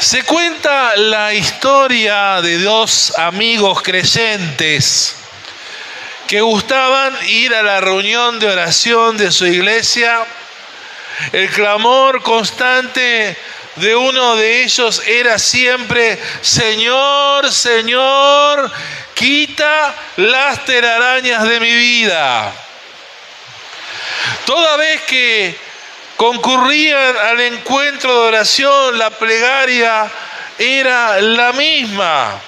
Se cuenta la historia de dos amigos creyentes que gustaban ir a la reunión de oración de su iglesia. El clamor constante de uno de ellos era siempre: Señor, Señor, quita las telarañas de mi vida. Toda vez que concurrían al encuentro de oración, la plegaria era la misma: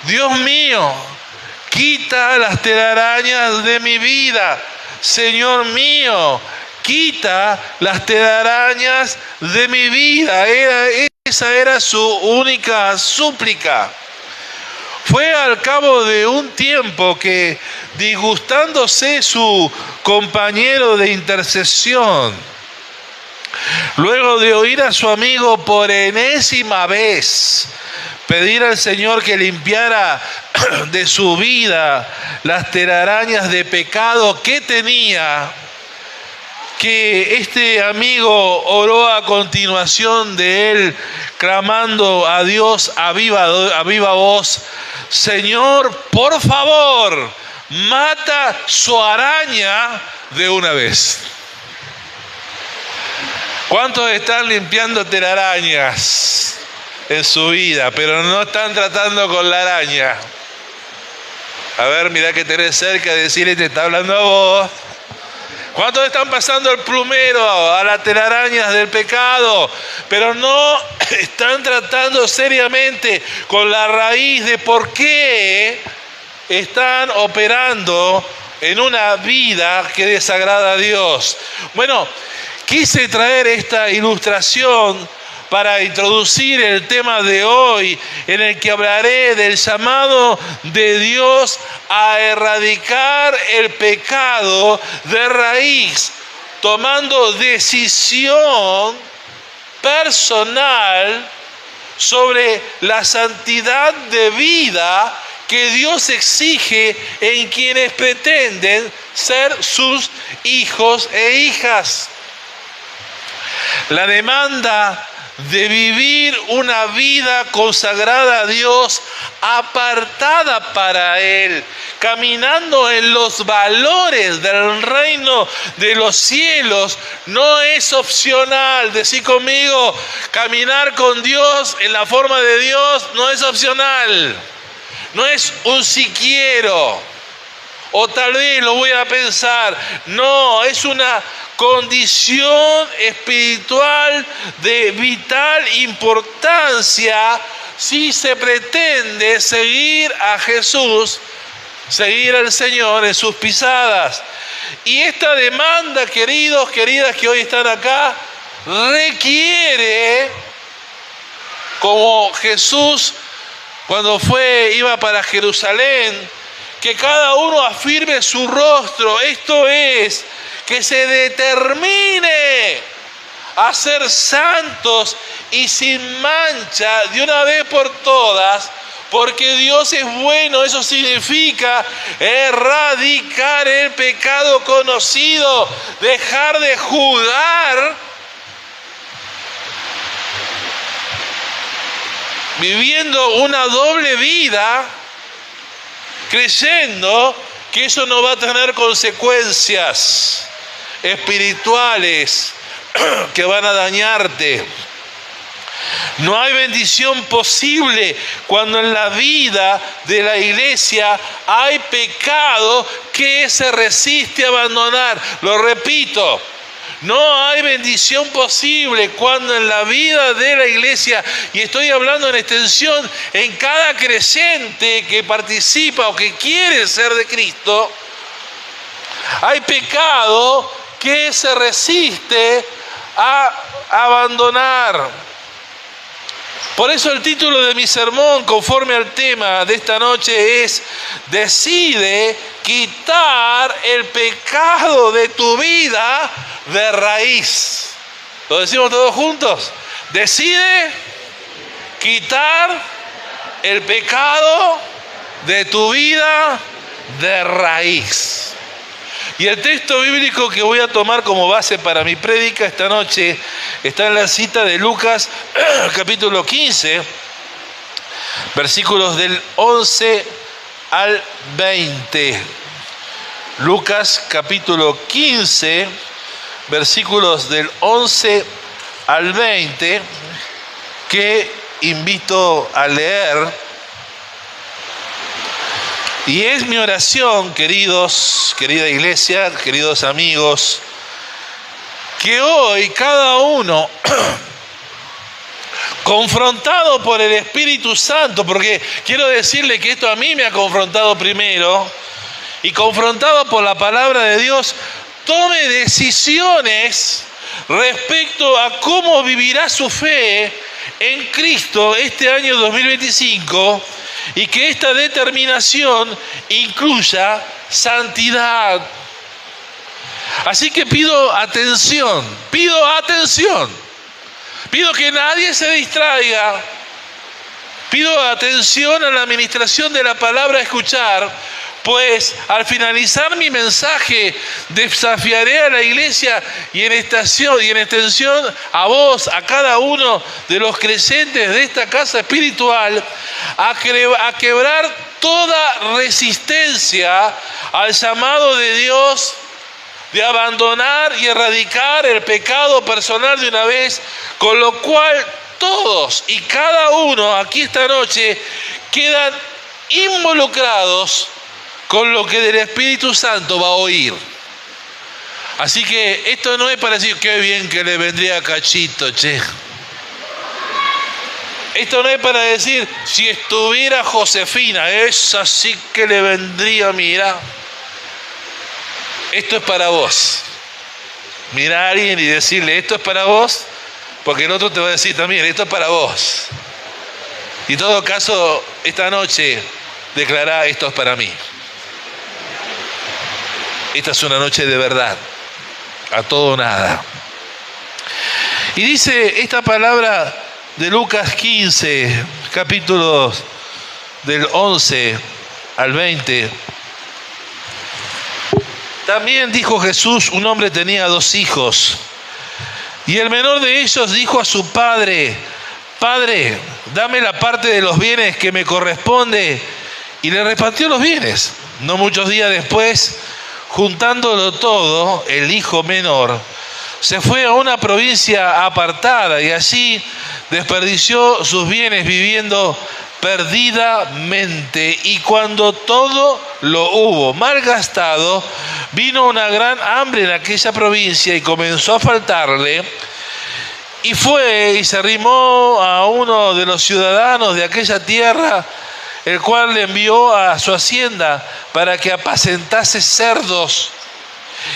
Dios mío, quita las telarañas de mi vida. Señor mío, quita las telarañas de mi vida. Esa era su única súplica. Fue al cabo de un tiempo que, disgustándose su compañero de intercesión, luego de oír a su amigo por enésima vez pedir al Señor que limpiara de su vida las telarañas de pecado que tenía, que este amigo oró a continuación de él, clamando a Dios a viva voz: Señor, por favor, mata su araña de una vez. ¿Cuántos están limpiando telarañas en su vida, pero no están tratando con la araña? A ver, mirá que tenés cerca, decirle: te está hablando a vos. ¿Cuántos están pasando el plumero a las telarañas del pecado, pero no están tratando seriamente con la raíz de por qué están operando en una vida que desagrada a Dios? Bueno, quise traer esta ilustración para introducir el tema de hoy, en el que hablaré del llamado de Dios a erradicar el pecado de raíz, tomando decisión personal sobre la santidad de vida que Dios exige en quienes pretenden ser sus hijos e hijas. La demanda de vivir una vida consagrada a Dios, apartada para Él, caminando en los valores del reino de los cielos, no es opcional. Decí conmigo: caminar con Dios en la forma de Dios no es opcional, no es un si quiero, o tal vez lo voy a pensar. No, es una condición espiritual de vital importancia si se pretende seguir a Jesús, seguir al Señor en sus pisadas. Y esta demanda, queridos, queridas que hoy están acá, requiere, como Jesús cuando iba para Jerusalén, que cada uno afirme su rostro. Esto es, que se determine a ser santos y sin mancha de una vez por todas, porque Dios es bueno. Eso significa erradicar el pecado conocido, dejar de jugar viviendo una doble vida, creyendo que eso no va a tener consecuencias espirituales que van a dañarte. No hay bendición posible cuando en la vida de la iglesia hay pecado que se resiste a abandonar. Lo repito, no hay bendición posible cuando en la vida de la iglesia, y estoy hablando en extensión en cada creyente que participa o que quiere ser de Cristo, hay pecado que se resiste a abandonar. Por eso el título de mi sermón, conforme al tema de esta noche, es: decide quitar el pecado de tu vida de raíz. ¿Lo decimos todos juntos? Decide quitar el pecado de tu vida de raíz. Y el texto bíblico que voy a tomar como base para mi prédica esta noche está en la cita de Lucas, capítulo 15, versículos del 11 al 20. Lucas, capítulo 15, versículos del 11 al 20, que invito a leer. Y es mi oración, querida iglesia, queridos amigos, que hoy cada uno, confrontado por el Espíritu Santo, porque quiero decirle que esto a mí me ha confrontado primero, y confrontado por la palabra de Dios, tome decisiones respecto a cómo vivirá su fe en Cristo este año 2025, y que esta determinación incluya santidad. Así que pido atención, pido que nadie se distraiga, pido atención a la administración de la palabra a escuchar, pues al finalizar mi mensaje desafiaré a la iglesia y en extensión a vos, a cada uno de los creyentes de esta casa espiritual, a quebrar toda resistencia al llamado de Dios de abandonar y erradicar el pecado personal de una vez, con lo cual todos y cada uno aquí esta noche quedan involucrados con lo que del Espíritu Santo va a oír. Así que esto no es para decir qué bien que le vendría a Cachito, che. Esto no es para decir si estuviera Josefina, esa sí que le vendría, mira. Esto es para vos. Mira a alguien y decirle, esto es para vos, porque el otro te va a decir también, esto es para vos. Y en todo caso, esta noche declará, esto es para mí. Esta es una noche de verdad, a todo o nada. Y dice esta palabra de Lucas 15, capítulos del 11 al 20. También dijo Jesús, un hombre tenía 2 hijos, y el menor de ellos dijo a su padre, Padre, dame la parte de los bienes que me corresponde, y le repartió los bienes. No muchos días después, juntándolo todo, el hijo menor se fue a una provincia apartada y allí desperdició sus bienes viviendo perdidamente. Y cuando todo lo hubo malgastado, vino una gran hambre en aquella provincia y comenzó a faltarle. Y fue y se arrimó a uno de los ciudadanos de aquella tierra, el cual le envió a su hacienda para que apacentase cerdos,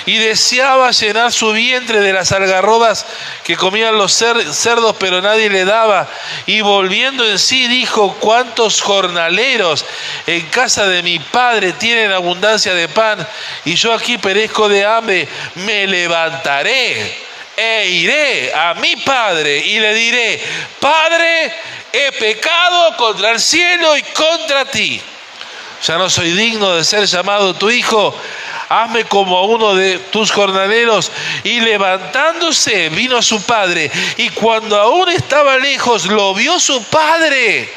y deseaba llenar su vientre de las algarrobas que comían los cerdos, pero nadie le daba. Y volviendo en sí dijo, ¿cuántos jornaleros en casa de mi padre tienen abundancia de pan, y yo aquí perezco de hambre? Me levantaré e iré a mi padre y le diré, Padre, he pecado contra el cielo y contra ti. Ya no soy digno de ser llamado tu hijo. Hazme como a uno de tus jornaleros. Y levantándose vino a su padre, y cuando aún estaba lejos lo vio su padre,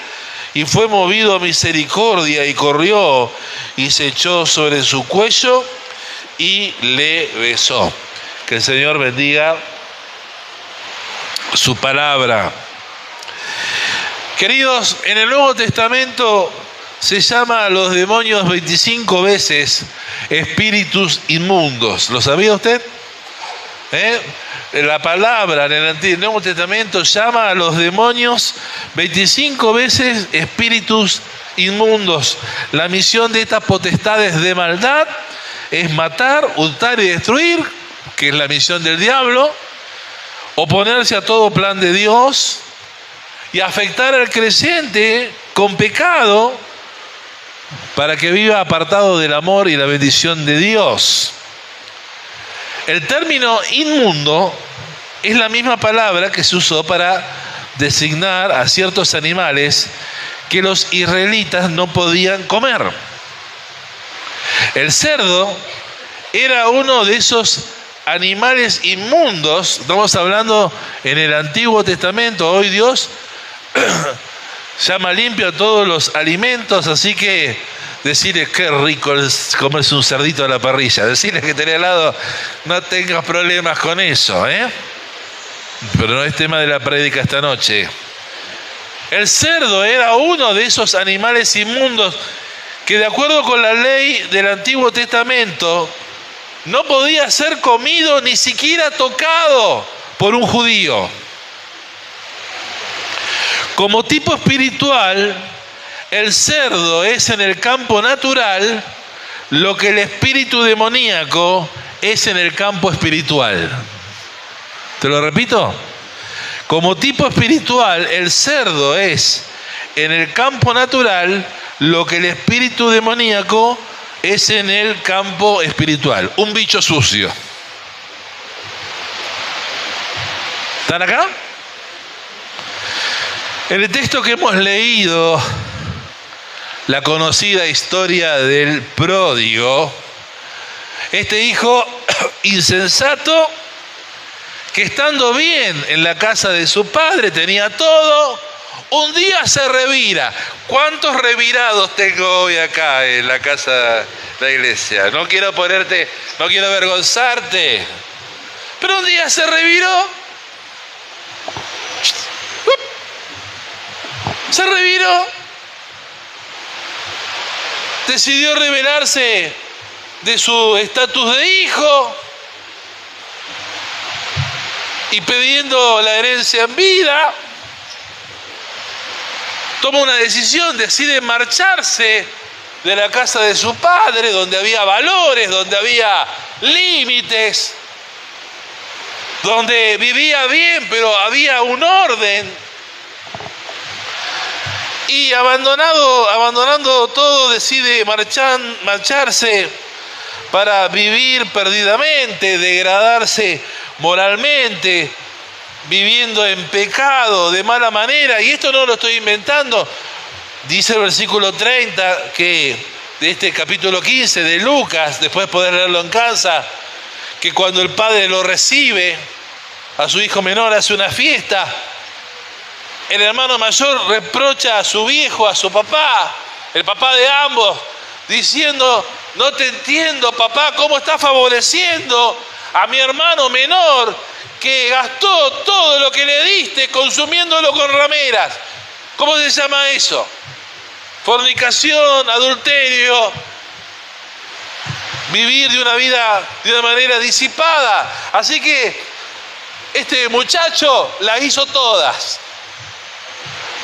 y fue movido a misericordia, y corrió y se echó sobre su cuello y le besó. Que el Señor bendiga su palabra. Queridos, en el Nuevo Testamento se llama a los demonios 25 veces espíritus inmundos. ¿Lo sabía usted? La palabra en el Antiguo Nuevo Testamento llama a los demonios 25 veces espíritus inmundos. La misión de estas potestades de maldad es matar, hurtar y destruir, que es la misión del diablo, oponerse a todo plan de Dios y afectar al creyente con pecado para que viva apartado del amor y la bendición de Dios. El término inmundo es la misma palabra que se usó para designar a ciertos animales que los israelitas no podían comer. El cerdo era uno de esos animales inmundos. Estamos hablando en el Antiguo Testamento. Hoy Dios llama limpio a todos los alimentos, así que decirle qué rico es comerse un cerdito a la parrilla. Decirle que tenés al lado, no tengas problemas con eso, ¿eh? Pero no es tema de la prédica esta noche. El cerdo era uno de esos animales inmundos que, de acuerdo con la ley del Antiguo Testamento, no podía ser comido ni siquiera tocado por un judío. Como tipo espiritual, el cerdo es en el campo natural lo que el espíritu demoníaco es en el campo espiritual. ¿Te lo repito? Como tipo espiritual, el cerdo es en el campo natural lo que el espíritu demoníaco es en el campo espiritual. Un bicho sucio. ¿Están acá? En el texto que hemos leído, la conocida historia del pródigo, este hijo insensato que, estando bien en la casa de su padre, tenía todo, un día se revira. ¿Cuántos revirados tengo hoy acá en la casa de la iglesia? No quiero avergonzarte, pero un día se reviró. Se reviró. Decidió rebelarse de su estatus de hijo y pidiendo la herencia en vida, toma una decisión, decide marcharse de la casa de su padre, donde había valores, donde había límites, donde vivía bien, pero había un orden. Y abandonando todo, decide marcharse para vivir perdidamente, degradarse moralmente, viviendo en pecado, de mala manera. Y esto no lo estoy inventando. Dice el versículo 30 de este capítulo 15 de Lucas, después poder leerlo en casa, que cuando el padre lo recibe, a su hijo menor hace una fiesta. El hermano mayor reprocha a su viejo, a su papá, el papá de ambos, diciendo: no te entiendo, papá, ¿cómo estás favoreciendo a mi hermano menor que gastó todo lo que le diste consumiéndolo con rameras? ¿Cómo se llama eso? Fornicación, adulterio, vivir de una vida de una manera disipada. Así que este muchacho la hizo todas.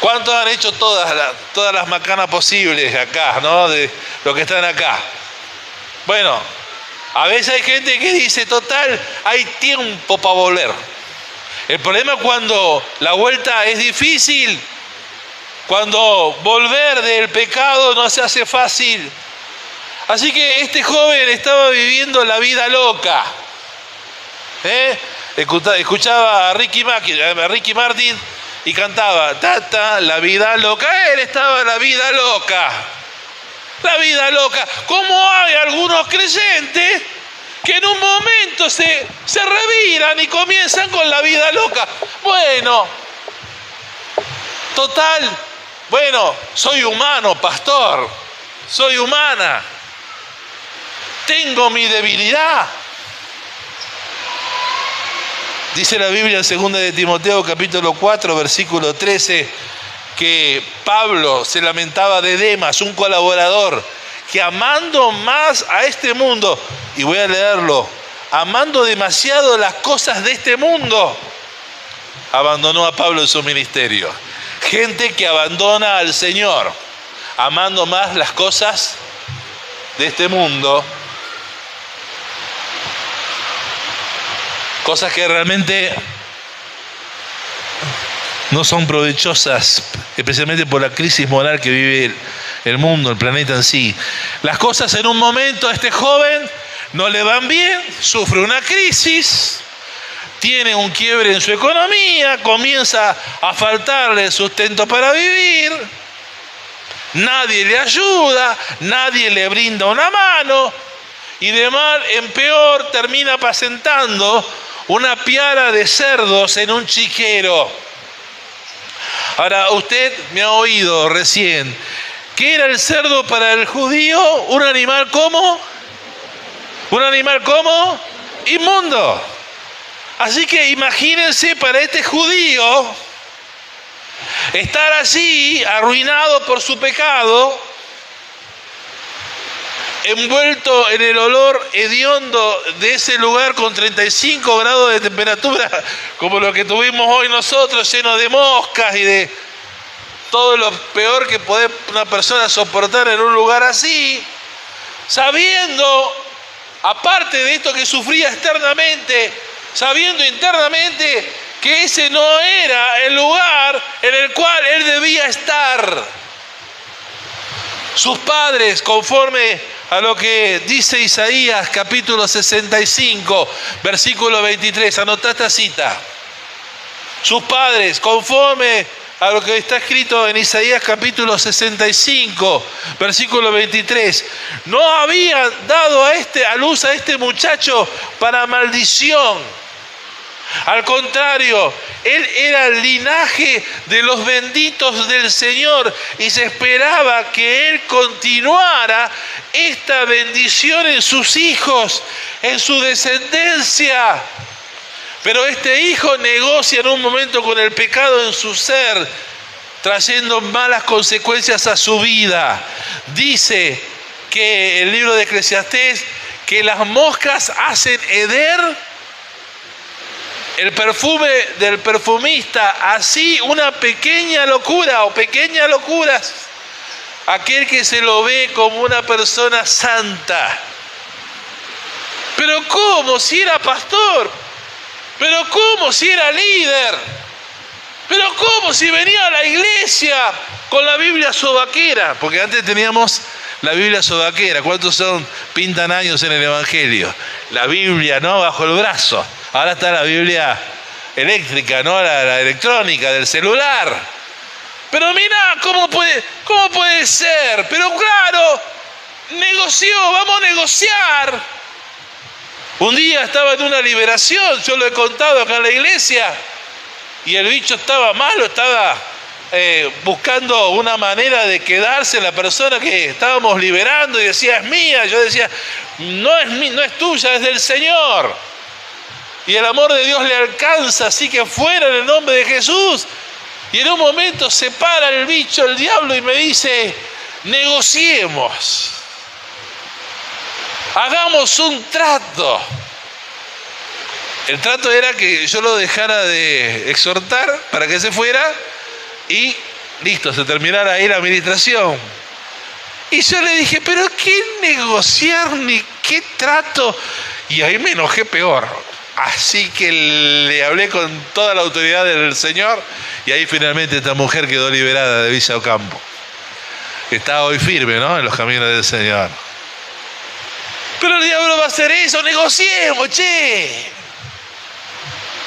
¿Cuántos han hecho todas las macanas posibles acá, ¿no? De los que están acá. Bueno, a veces hay gente que dice: total, hay tiempo para volver. El problema es cuando la vuelta es difícil, cuando volver del pecado no se hace fácil. Así que este joven estaba viviendo la vida loca. Escuchaba a Ricky Martin y cantaba: tata, la vida loca. Él estaba en la vida loca. La vida loca. ¿Cómo hay algunos creyentes que en un momento se reviran y comienzan con la vida loca? Bueno, total, soy humano, pastor. Soy humana. Tengo mi debilidad. Dice la Biblia en 2 de Timoteo capítulo 4 versículo 13 que Pablo se lamentaba de Demas, un colaborador que, amando más a este mundo, y voy a leerlo, amando demasiado las cosas de este mundo, abandonó a Pablo en su ministerio. Gente que abandona al Señor, amando más las cosas de este mundo, cosas que realmente no son provechosas, especialmente por la crisis moral que vive el mundo, el planeta en sí. Las cosas en un momento a este joven no le van bien, sufre una crisis, tiene un quiebre en su economía, comienza a faltarle sustento para vivir, nadie le ayuda, nadie le brinda una mano, y de mal en peor termina apacentando una piara de cerdos en un chiquero. Ahora, usted me ha oído recién. ¿Qué era el cerdo para el judío? ¿Un animal cómo? ¿Un animal cómo? Inmundo. Así que imagínense para este judío estar allí arruinado por su pecado, envuelto en el olor hediondo de ese lugar con 35 grados de temperatura, como lo que tuvimos hoy nosotros, lleno de moscas y de todo lo peor que puede una persona soportar en un lugar así, sabiendo, aparte de esto que sufría externamente, sabiendo internamente que ese no era el lugar en el cual él debía estar. Sus padres, conforme a lo que dice Isaías capítulo 65, versículo 23, anotá esta cita. Sus padres, conforme a lo que está escrito en Isaías capítulo 65, versículo 23, no habían dado a luz a este muchacho para maldición. Al contrario, él era el linaje de los benditos del Señor y se esperaba que él continuara esta bendición en sus hijos, en su descendencia. Pero este hijo negocia en un momento con el pecado en su ser, trayendo malas consecuencias a su vida. Dice que el libro de Eclesiastés que las moscas hacen heder el perfume del perfumista, así una pequeña locura o pequeñas locuras, aquel que se lo ve como una persona santa. Pero ¿cómo si era pastor? Pero ¿cómo si era líder? Pero ¿cómo si venía a la iglesia con la Biblia sobaquera? Porque antes teníamos la Biblia sobaquera. ¿Cuántos pintan años en el Evangelio? La Biblia, ¿no? Bajo el brazo. Ahora está la Biblia eléctrica, ¿no? La electrónica del celular. Pero mirá, ¿cómo puede ser? Pero claro, vamos a negociar. Un día estaba en una liberación, yo lo he contado acá en la iglesia, y el bicho estaba malo, estaba buscando una manera de quedarse la persona que estábamos liberando y decía, es mía. Yo decía, no es tuya, es del Señor. Y el amor de Dios le alcanza, así que fuera en el nombre de Jesús. Y en un momento se para el bicho, el diablo, y me dice, negociemos. Hagamos un trato. El trato era que yo lo dejara de exhortar para que se fuera y listo, se terminara ahí la administración. Y yo le dije, pero ¿qué negociar ni qué trato? Y ahí me enojé peor. Así que le hablé con toda la autoridad del Señor y ahí finalmente esta mujer quedó liberada de Villa Ocampo. Está hoy firme, ¿no? En los caminos del Señor. Pero el diablo va a hacer eso, negociemos, che.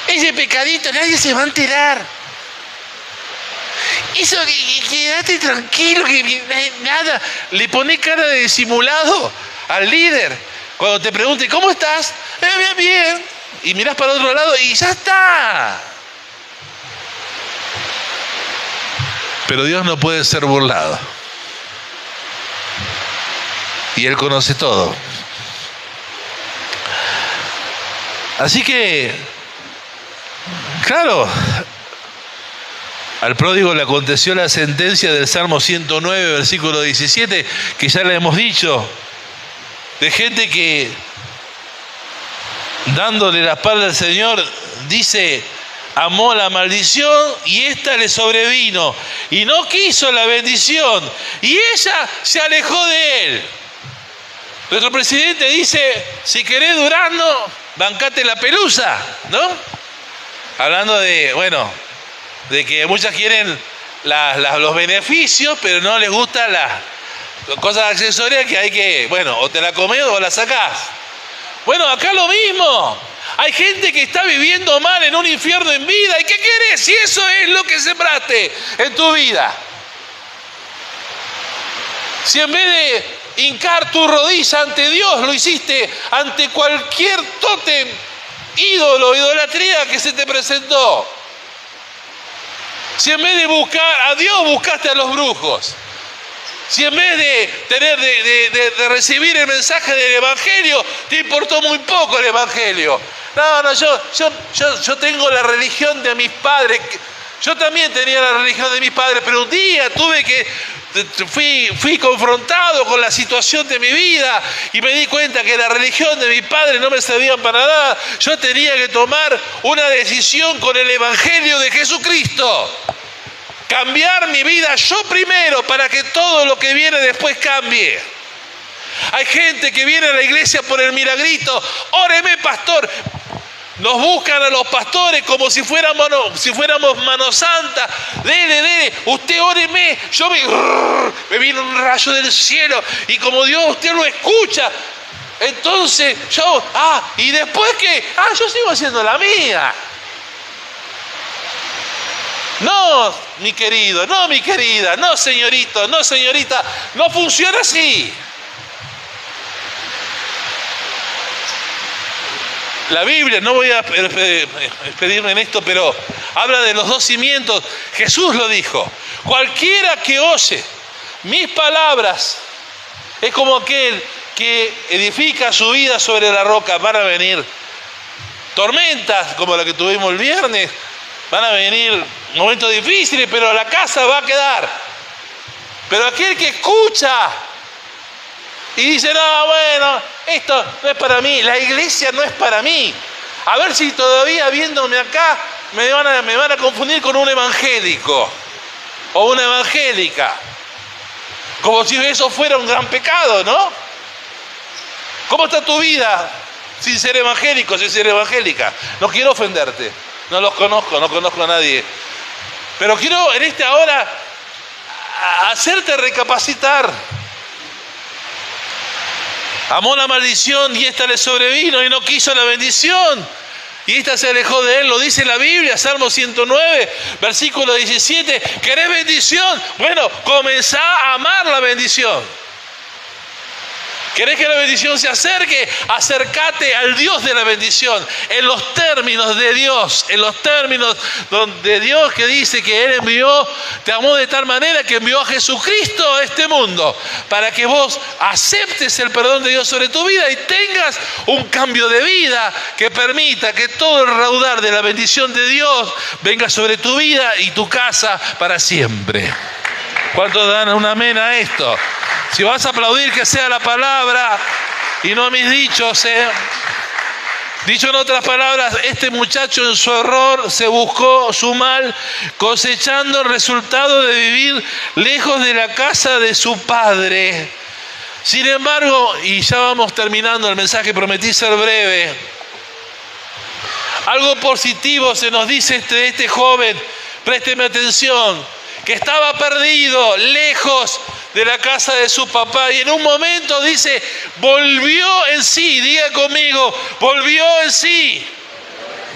Ese pecadito nadie se va a enterar. Eso, quédate tranquilo, que nada. Le pone cara de disimulado al líder. Cuando te pregunte, ¿cómo estás? Bien, bien. Y mirás para otro lado y ya está. Pero Dios no puede ser burlado. Y Él conoce todo. Así que, claro, al pródigo le aconteció la sentencia del Salmo 109, versículo 17, que ya le hemos dicho, de gente que, dándole la espalda al Señor, dice, amó la maldición y esta le sobrevino, y no quiso la bendición, y ella se alejó de él. Nuestro presidente dice, si querés durazno, bancate la pelusa, ¿no? Hablando de, bueno, de que muchas quieren los beneficios, pero no les gustan las cosas accesorias que hay que, bueno, o te la comés o la sacás. Bueno, acá lo mismo. Hay gente que está viviendo mal en un infierno en vida. ¿Y qué querés si eso es lo que sembraste en tu vida? Si en vez de hincar tu rodilla ante Dios, lo hiciste ante cualquier tótem, ídolo, idolatría que se te presentó. Si en vez de buscar a Dios buscaste a los brujos, si en vez de recibir el mensaje del Evangelio te importó muy poco el Evangelio. No, yo tengo la religión de mis padres. Yo también tenía la religión de mis padres, pero un día fui confrontado con la situación de mi vida y me di cuenta que la religión de mis padres no me servía para nada. Yo tenía que tomar una decisión con el Evangelio de Jesucristo. Cambiar mi vida yo primero para que todo lo que viene después cambie. Hay gente que viene a la iglesia por el milagrito. Óreme, pastor. Nos buscan a los pastores como si fuéramos mano santa. Dele, usted óreme. Me viene un rayo del cielo y como Dios usted lo escucha. Entonces ¿y después qué? Yo sigo haciendo la mía. No, mi querido, no, mi querida, no, señorito, no, señorita, no funciona así. La Biblia, no voy a expedirme en esto, pero habla de los dos cimientos. Jesús lo dijo: cualquiera que oye mis palabras es como aquel que edifica su vida sobre la roca. Van a venir tormentas como la que tuvimos el viernes, van a venir momentos difíciles, pero la casa va a quedar. Pero aquel que escucha y dice: no, bueno, esto no es para mí, la iglesia no es para mí. A ver si todavía viéndome acá me van a confundir con un evangélico o una evangélica. Como si eso fuera un gran pecado, ¿no? ¿Cómo está tu vida sin ser evangélico, sin ser evangélica? No quiero ofenderte, no los conozco, no conozco a nadie. Pero quiero en esta hora hacerte recapacitar. Amó la maldición y esta le sobrevino y no quiso la bendición. Y esta se alejó de él, lo dice la Biblia, Salmo 109, versículo 17. ¿Querés bendición? Bueno, comenzá a amar la bendición. ¿Querés que la bendición se acerque? Acércate al Dios de la bendición, en los términos de Dios, en los términos de Dios que dice que Él te amó de tal manera que envió a Jesucristo a este mundo, para que vos aceptes el perdón de Dios sobre tu vida y tengas un cambio de vida que permita que todo el raudal de la bendición de Dios venga sobre tu vida y tu casa para siempre. ¿Cuántos dan un amén a esto? Si vas a aplaudir, que sea la palabra y no mis dichos. Dicho en otras palabras, este muchacho en su error se buscó su mal, cosechando el resultado de vivir lejos de la casa de su padre. Sin embargo, y ya vamos terminando el mensaje, prometí ser breve, algo positivo se nos dice de este joven, présteme atención, que estaba perdido, lejos de la casa de su papá, y en un momento dice, volvió en sí. Diga conmigo, volvió en sí.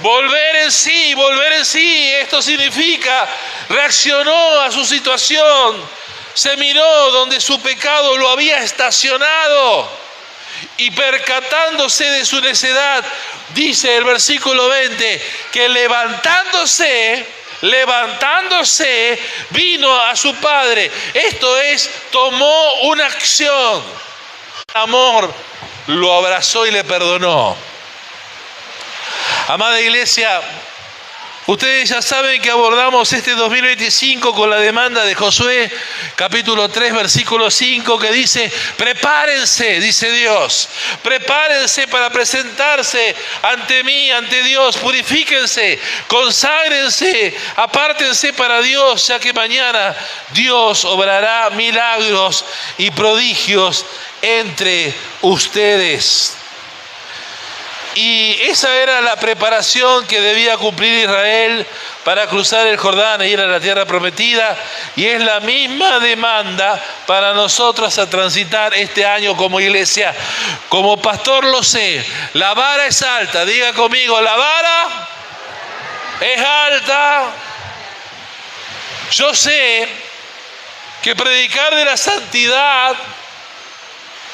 Volver en sí, volver en sí. Esto significa, reaccionó a su situación, se miró donde su pecado lo había estacionado, y percatándose de su necedad, dice el versículo 20, que levantándose, vino a su padre. Esto es, tomó una acción. Amor, lo abrazó y le perdonó. Amada iglesia, ustedes ya saben que abordamos este 2025 con la demanda de Josué, capítulo 3, versículo 5, que dice, prepárense, dice Dios, prepárense para presentarse ante mí, ante Dios, purifíquense, conságrense, apártense para Dios, ya que mañana Dios obrará milagros y prodigios entre ustedes. Y esa era la preparación que debía cumplir Israel para cruzar el Jordán e ir a la tierra prometida, y es la misma demanda para nosotros a transitar este año como iglesia. Como pastor lo sé, la vara es alta. Diga conmigo, la vara es alta. Yo sé que predicar de la santidad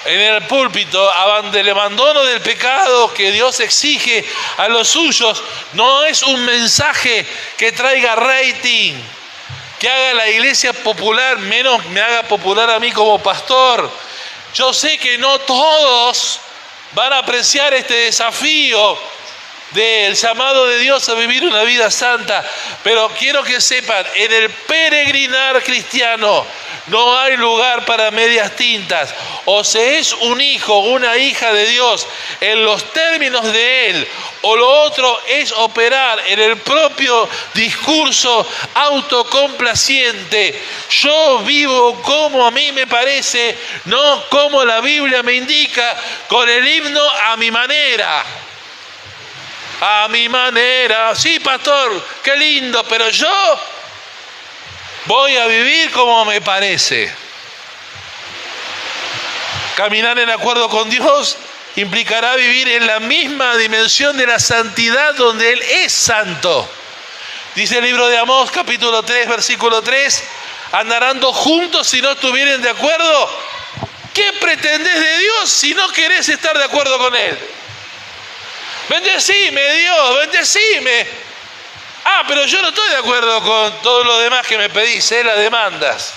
en el púlpito del abandono del pecado que Dios exige a los suyos, no es un mensaje que traiga rating, que haga la iglesia popular, menos me haga popular a mí como pastor. Yo sé que no todos van a apreciar este desafío del llamado de Dios a vivir una vida santa, pero quiero que sepan, en el peregrinar cristiano no hay lugar para medias tintas. O se es un hijo, una hija de Dios en los términos de Él, o lo otro es operar en el propio discurso autocomplaciente. Yo vivo como a mí me parece, no como la Biblia me indica, con el himno a mi manera. A mi manera. Sí, pastor, qué lindo, pero yo voy a vivir como me parece. Caminar en acuerdo con Dios implicará vivir en la misma dimensión de la santidad donde Él es santo. Dice el libro de Amós, capítulo 3, versículo 3, ¿andarán dos juntos si no estuvieren de acuerdo? ¿Qué pretendés de Dios si no querés estar de acuerdo con Él? Bendecime, Dios, bendecime. Ah, pero yo no estoy de acuerdo con todo lo demás que me pedís, las demandas.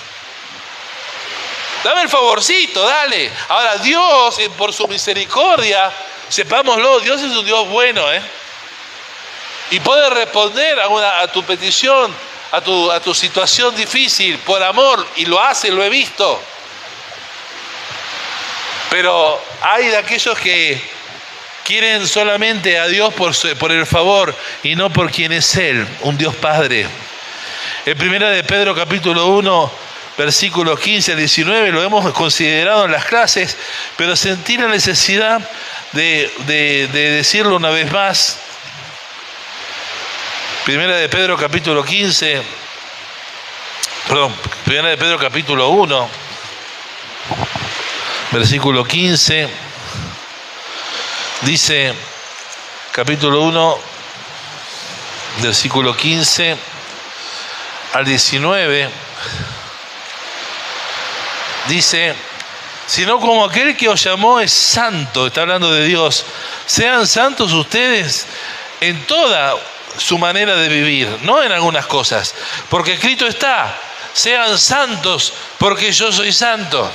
Dame el favorcito, dale. Ahora, Dios, por su misericordia, sepámoslo, Dios es un Dios bueno, y puede responder a tu petición, a tu situación difícil, por amor, y lo hace, lo he visto. Pero hay de aquellos que quieren solamente a Dios por el favor y no por quien es Él, un Dios Padre. En 1 de Pedro capítulo 1, versículos 15 al 19, lo hemos considerado en las clases, pero sentí la necesidad de decirlo una vez más. 1 de Pedro capítulo 1, versículo 15. Dice, capítulo 1, versículo 15 al 19, dice, sino como aquel que os llamó es santo, está hablando de Dios, sean santos ustedes en toda su manera de vivir, no en algunas cosas, porque escrito está, sean santos porque yo soy santo.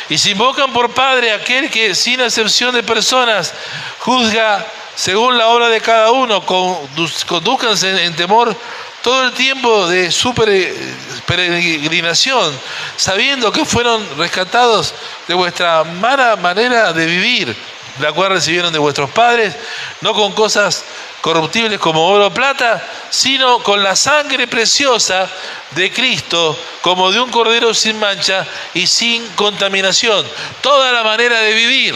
Y si invocan por Padre aquel que sin excepción de personas juzga según la obra de cada uno, condúzcanse en temor todo el tiempo de su peregrinación, sabiendo que fueron rescatados de vuestra mala manera de vivir, la cual recibieron de vuestros padres, no con cosas corruptibles como oro o plata, sino con la sangre preciosa de Cristo, como de un cordero sin mancha y sin contaminación. Toda la manera de vivir.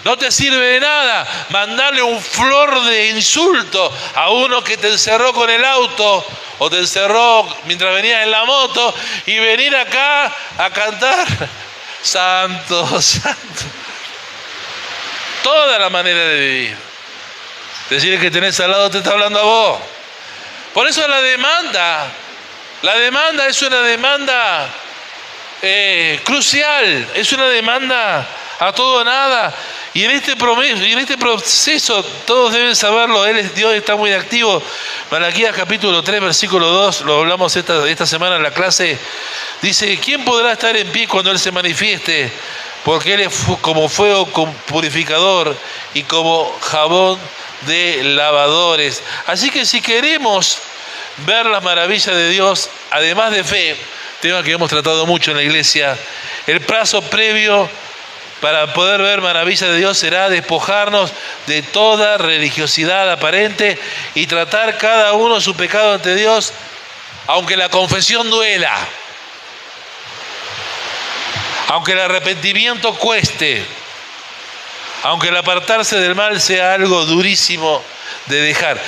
No te sirve de nada mandarle un flor de insulto a uno que te encerró con el auto o te encerró mientras venías en la moto y venir acá a cantar santo, santo. Toda la manera de vivir. Decir que tenés al lado te está hablando a vos. Por eso la demanda es una demanda crucial, es una demanda a todo o nada. Y en este proceso todos deben saberlo, Dios está muy activo. Malaquías capítulo 3, versículo 2, lo hablamos esta semana en la clase, dice, ¿quién podrá estar en pie cuando Él se manifieste? Porque Él es como fuego purificador y como jabón de lavadores. Así que si queremos ver las maravillas de Dios, además de fe, tema que hemos tratado mucho en la iglesia, el paso previo para poder ver maravillas de Dios será despojarnos de toda religiosidad aparente y tratar cada uno su pecado ante Dios, aunque la confesión duela, aunque el arrepentimiento cueste, aunque el apartarse del mal sea algo durísimo de dejar.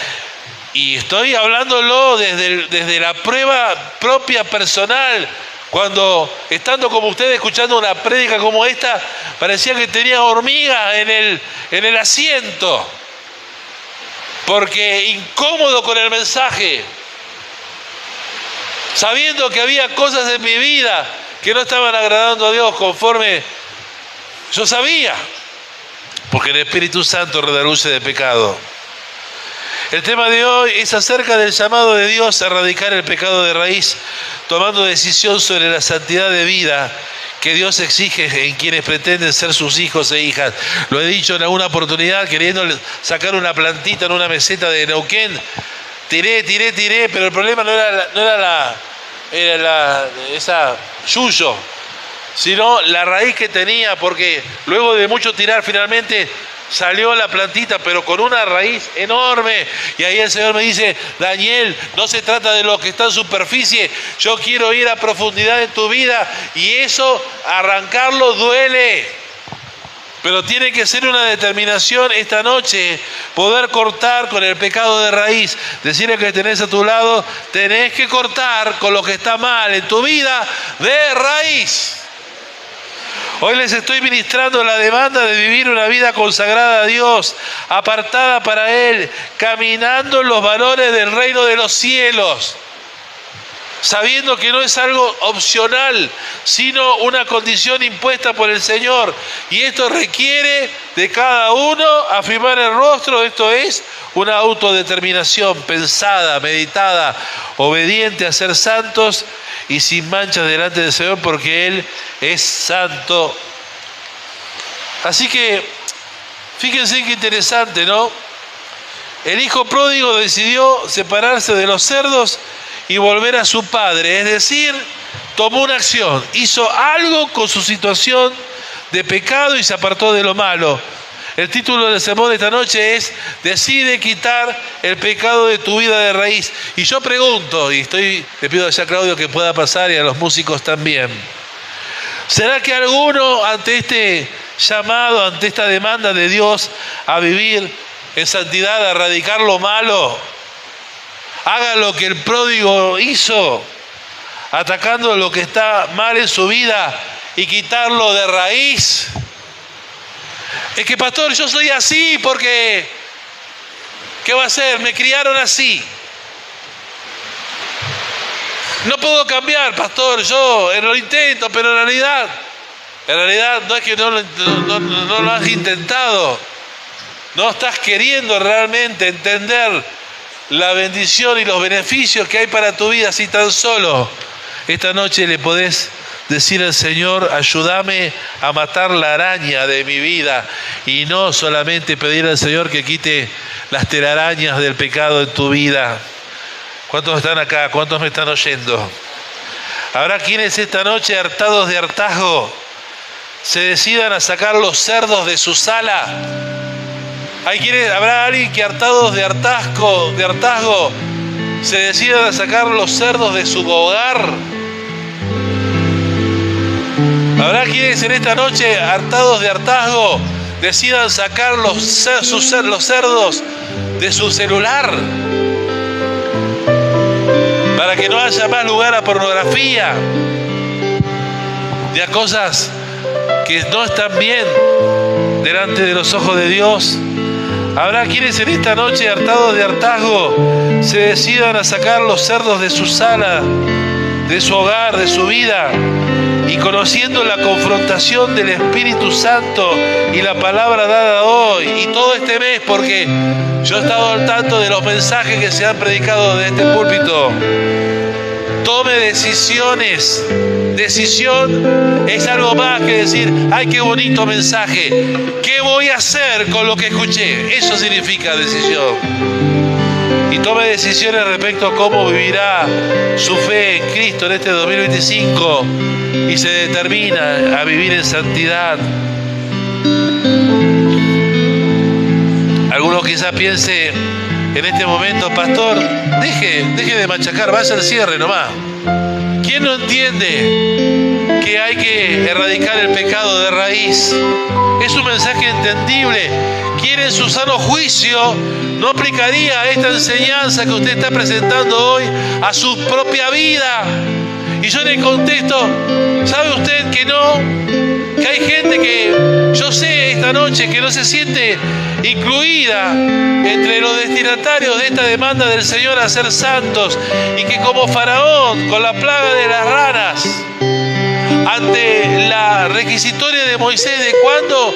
Y estoy hablándolo desde la prueba propia personal. Cuando, estando como ustedes escuchando una prédica como esta, parecía que tenía hormigas en el asiento, porque incómodo con el mensaje, sabiendo que había cosas en mi vida que no estaban agradando a Dios conforme Yo sabía, porque el Espíritu Santo redarguye de pecado. El tema de hoy es acerca del llamado de Dios a erradicar el pecado de raíz, tomando decisión sobre la santidad de vida que Dios exige en quienes pretenden ser sus hijos e hijas. Lo he dicho en alguna oportunidad, queriendo sacar una plantita en una meseta de Neuquén. Tiré, pero el problema no era esa yuyo, sino la raíz que tenía, porque luego de mucho tirar finalmente salió la plantita, pero con una raíz enorme. Y ahí el Señor me dice: Daniel, no se trata de lo que está en superficie, yo quiero ir a profundidad en tu vida, y eso, arrancarlo duele. Pero tiene que ser una determinación esta noche, poder cortar con el pecado de raíz. Decirle que tenés a tu lado: tenés que cortar con lo que está mal en tu vida de raíz. Hoy les estoy ministrando la demanda de vivir una vida consagrada a Dios, apartada para Él, caminando en los valores del reino de los cielos, sabiendo que no es algo opcional, sino una condición impuesta por el Señor. Y esto requiere de cada uno afirmar el rostro. Esto es una autodeterminación pensada, meditada, obediente a ser santos y sin manchas delante del Señor, porque Él es santo. Así que, fíjense qué interesante, ¿no? El hijo pródigo decidió separarse de los cerdos y volver a su padre, es decir, tomó una acción, hizo algo con su situación de pecado y se apartó de lo malo. El título del sermón de esta noche es: decide quitar el pecado de tu vida de raíz. Y yo pregunto, y le pido a Claudio que pueda pasar, y a los músicos también: ¿será que alguno, ante este llamado, ante esta demanda de Dios a vivir en santidad, a erradicar lo malo, haga lo que el pródigo hizo, atacando lo que está mal en su vida y quitarlo de raíz? Es que, pastor, yo soy así porque, ¿qué va a hacer? Me criaron así. No puedo cambiar, pastor, yo lo intento, pero en realidad no es que no lo has intentado. No estás queriendo realmente entender la bendición y los beneficios que hay para tu vida. Si tan solo esta noche le podés decir al Señor: ayúdame a matar la araña de mi vida, y no solamente pedir al Señor que quite las telarañas del pecado en tu vida. ¿Cuántos están acá? ¿Cuántos me están oyendo? ¿Habrá quienes esta noche, hartados de hartazgo, se decidan a sacar los cerdos de su sala? ¿Habrá alguien que, hartados de hartazgo, se decidan a sacar los cerdos de su hogar? ¿Habrá quienes en esta noche, hartados de hartazgo, decidan sacar los cerdos de su celular, para que no haya más lugar a pornografía y a cosas que no están bien delante de los ojos de Dios? ¿Habrá quienes en esta noche, hartados de hartazgo, se decidan a sacar los cerdos de su sala, de su hogar, de su vida, y conociendo la confrontación del Espíritu Santo y la palabra dada hoy y todo este mes, porque yo he estado al tanto de los mensajes que se han predicado de este púlpito, tome decisiones? Decisión es algo más que decir: ¡ay, qué bonito mensaje! ¿Qué voy a hacer con lo que escuché? Eso significa decisión. Y tome decisiones respecto a cómo vivirá su fe en Cristo en este 2025, y se determina a vivir en santidad. Alguno quizás piense en este momento: pastor, deje de machacar, vaya al cierre nomás. ¿Quién no entiende que hay que erradicar el pecado de raíz? Es un mensaje entendible. ¿Quién en su sano juicio no aplicaría esta enseñanza que usted está presentando hoy a su propia vida? Y yo en el contexto, ¿sabe usted que no? Que hay gente que yo sé esta noche que no se siente incluida entre los destinatarios de esta demanda del Señor a ser santos, y que como Faraón con la plaga de las ranas, ante la inquisitoria de Moisés, de cuando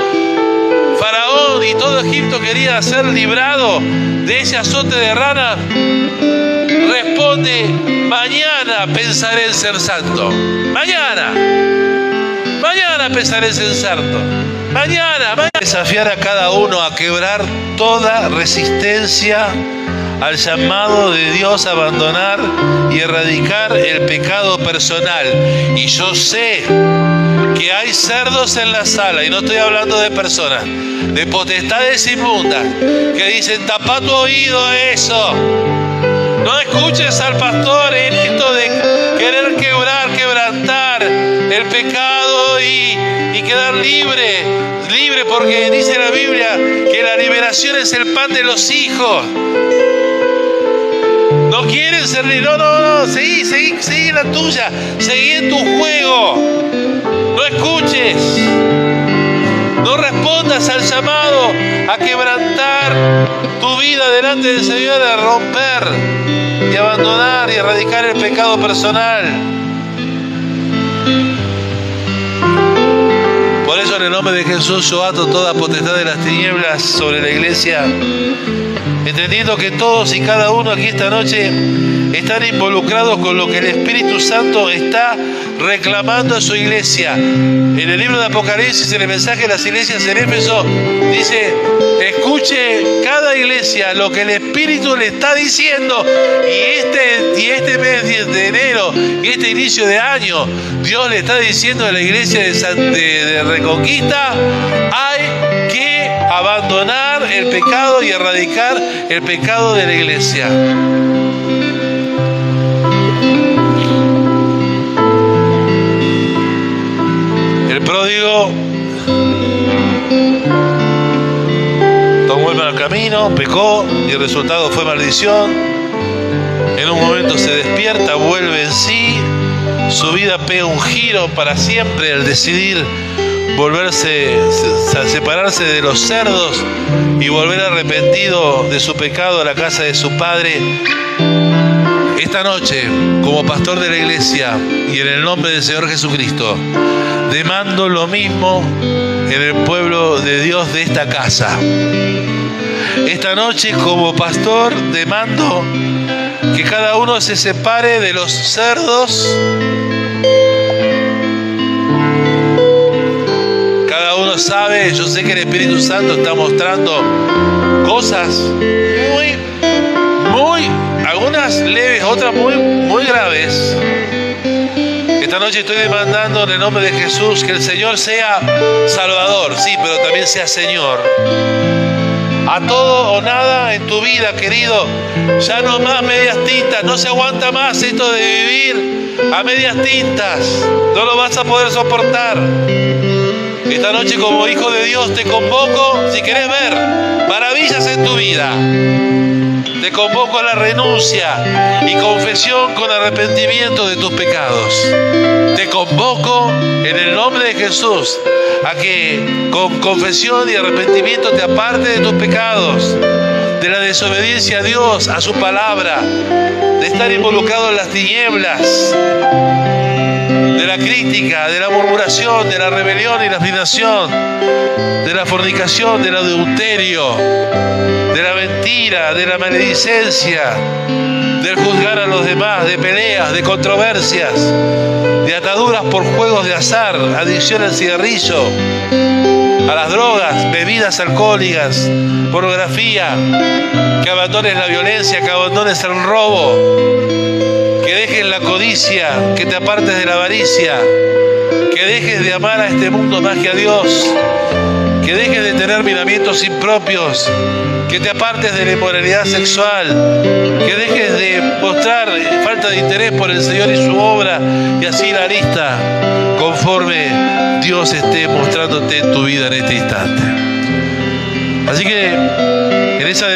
Faraón y todo Egipto quería ser librado de ese azote de ranas, responde: mañana pensaré en ser santo. Mañana pensaré en ser santo. Mañana. Desafiar a cada uno a quebrar toda resistencia al llamado de Dios a abandonar y erradicar el pecado personal. Y yo sé que hay cerdos en la sala, y no estoy hablando de personas, de potestades inmundas, que dicen: tapá tu oído a eso. No escuches al pastor en esto de querer quebrantar el pecado y quedar libre, porque dice la Biblia que la liberación es el pan de los hijos. No quieren ser libres, no, seguí la tuya, seguí en tu juego. No escuches, no respondas al llamado a quebrantar tu vida delante del Señor, a romper y abandonar y erradicar el pecado personal. Por eso, en el nombre de Jesús, yo ato toda potestad de las tinieblas sobre la iglesia, entendiendo que todos y cada uno aquí esta noche están involucrados con lo que el Espíritu Santo está reclamando a su iglesia. En el libro de Apocalipsis, en el mensaje de las iglesias en Éfeso, dice: escuche cada iglesia lo que el Espíritu le está diciendo. Y este mes de enero y este inicio de año, Dios le está diciendo a la iglesia de Reconquista: hay que abandonar el pecado y erradicar el pecado de la iglesia. El pródigo tomó el mal camino, pecó y el resultado fue maldición. En un momento se despierta, vuelve en sí, su vida pega un giro para siempre al decidir separarse de los cerdos y volver arrepentido de su pecado a la casa de su padre. Esta noche, como pastor de la iglesia y en el nombre del Señor Jesucristo, demando lo mismo en el pueblo de Dios de esta casa. Esta noche, como pastor, demando que cada uno se separe de los cerdos. Cada uno sabe, yo sé que el Espíritu Santo está mostrando cosas algunas leves, otras muy graves. Esta noche estoy demandando en el nombre de Jesús que el Señor sea Salvador, sí, pero también sea Señor. A todo o nada en tu vida, querido. Ya no más medias tintas, no se aguanta más esto de vivir a medias tintas. No lo vas a poder soportar. Esta noche, como hijo de Dios, te convoco, si querés ver maravillas en tu vida, te convoco a la renuncia y confesión con arrepentimiento de tus pecados. Te convoco en el nombre de Jesús a que con confesión y arrepentimiento te apartes de tus pecados, de la desobediencia a Dios, a su palabra, de estar involucrado en las tinieblas, de la crítica, de la murmuración, de la rebelión y la obstinación, de la fornicación, del adulterio, de la mentira, de la maledicencia, del juzgar a los demás, de peleas, de controversias, de ataduras por juegos de azar, adicción al cigarrillo, a las drogas, bebidas alcohólicas, pornografía, que abandones la violencia, que abandones el robo, que dejes la codicia, que te apartes de la avaricia, que dejes de amar a este mundo más que a Dios, que dejes de tener miramientos impropios, que te apartes de la inmoralidad sexual, que dejes de mostrar falta de interés por el Señor y su obra, y así la lista conforme Dios esté mostrándote en tu vida en este instante. Así que en esa